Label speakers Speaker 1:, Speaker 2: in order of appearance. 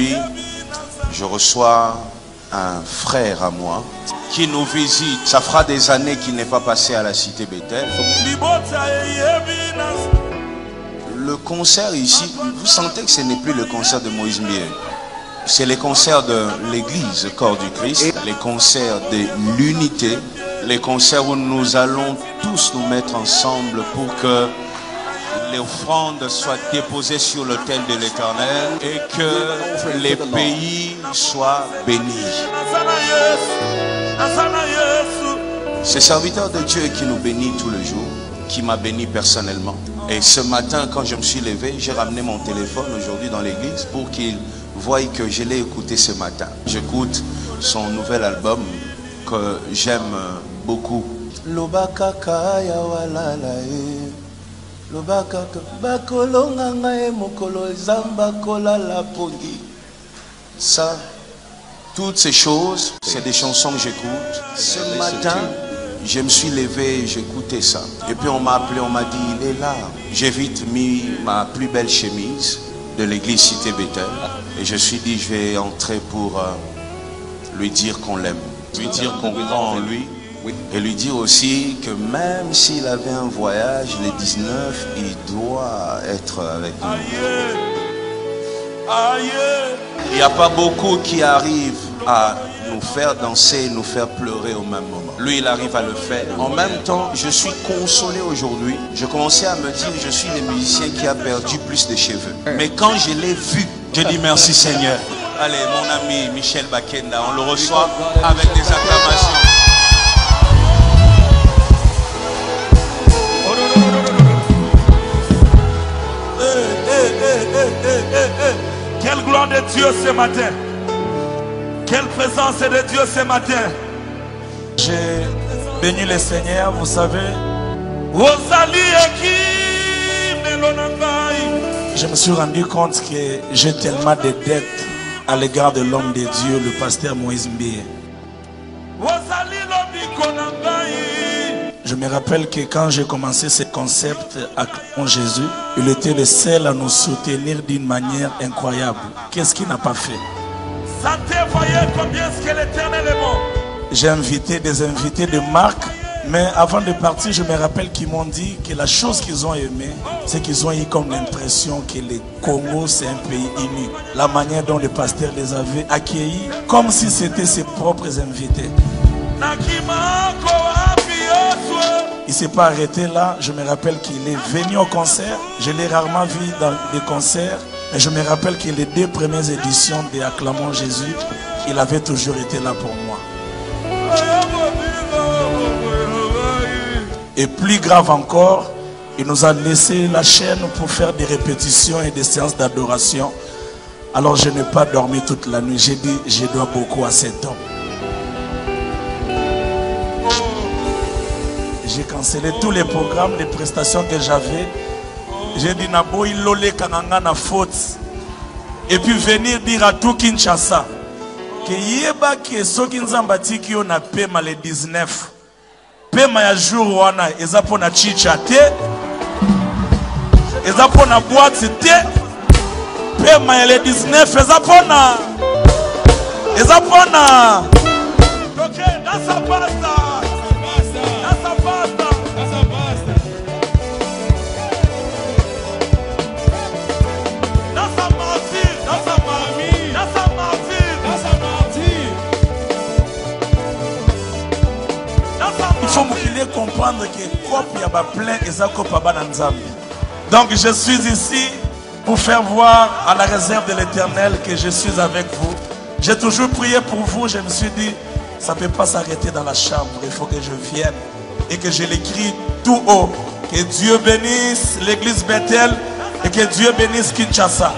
Speaker 1: Aujourd'hui, je reçois un frère à moi qui nous visite. Ça fera des années qu'il n'est pas passé à la cité Bethel. Le concert ici, vous sentez que ce n'est plus le concert de Moïse Mbie. C'est les concerts de l'église Corps du Christ, les concerts de l'unité, les concerts où nous allons tous nous mettre ensemble pour que l'offrande soit déposée sur l'autel de l'Éternel et que les pays soient bénis. C'est serviteur de Dieu qui nous bénit tous les jours, qui m'a béni personnellement. Et ce matin, quand je me suis levé, j'ai ramené mon téléphone aujourd'hui dans l'église pour qu'il voie que je l'ai écouté ce matin. J'écoute son nouvel album que j'aime beaucoup. Lobakaka ya walala e Lobakaka bakolonga ngae mokolo zamba kola la pongi. Ça, toutes ces choses, c'est des chansons que j'écoute. Ce matin, je me suis levé, j'écoutais ça. Et puis on m'a appelé, on m'a dit, il est là. J'ai vite mis ma plus belle chemise de l'église Cité Bethel. Et je me suis dit, je vais entrer pour lui dire qu'on l'aime. Lui dire qu'on croit en lui. Et lui dire aussi que même s'il avait un voyage, les 19, il doit être avec nous. Il n'y a pas beaucoup qui arrivent à nous faire danser, nous faire pleurer au même moment. Lui, il arrive à le faire. En même temps, je suis consolé aujourd'hui. Je commençais à me dire, je suis le musicien qui a perdu plus de cheveux. Mais quand je l'ai vu, je dis merci Seigneur. Allez, mon ami Michel Bakenda, on le reçoit avec des acclamations.
Speaker 2: Quelle gloire de Dieu ce matin. Quelle présence de Dieu ce matin.
Speaker 3: J'ai béni le Seigneur, vous savez. Je me suis rendu compte que j'ai tellement de dettes à l'égard de l'homme de Dieu, le pasteur Moïse Mbie. Je me rappelle que quand j'ai commencé ce concept en Jésus, il était le seul à nous soutenir d'une manière incroyable. Qu'est-ce qu'il n'a pas fait? J'ai invité des invités de marque, mais avant de partir, je me rappelle qu'ils m'ont dit que la chose qu'ils ont aimé, c'est qu'ils ont eu comme l'impression que le Congo, c'est un pays uni. La manière dont le pasteur les avait accueillis, comme si c'était ses propres invités. Il ne s'est pas arrêté là. Je me rappelle qu'il est venu au concert. Je l'ai rarement vu dans des concerts. Mais je me rappelle que les 2 premières éditions de Acclamons Jésus, il avait toujours été là pour moi. Et plus grave encore, il nous a laissé la chaîne pour faire des répétitions et des séances d'adoration. Alors je n'ai pas dormi toute la nuit. J'ai dit, je dois beaucoup à cet homme. J'ai cancellé tous les programmes, les prestations que j'avais. J'ai dit, Nabo, il lolé kananga na faute. Et puis venir dire à tout Kinshasa que yeba ke soki nzamba tiki yo na pema le 19. Pema ya jour wana eza pona chicha te. Eza pona boîte te. Pema ya le 19 eza pona. Eza pona.
Speaker 2: Ok, that's a basta.
Speaker 3: Il faut qu'il comprendre que cop y a plein et ça cop à Nzambe. Donc je suis ici pour faire voir à la réserve de l'Éternel que je suis avec vous. J'ai toujours prié pour vous. Je me suis dit, ça ne peut pas s'arrêter dans la chambre. Il faut que je vienne et que je l'écris tout haut. Que Dieu bénisse l'église Bethel et que Dieu bénisse Kinshasa.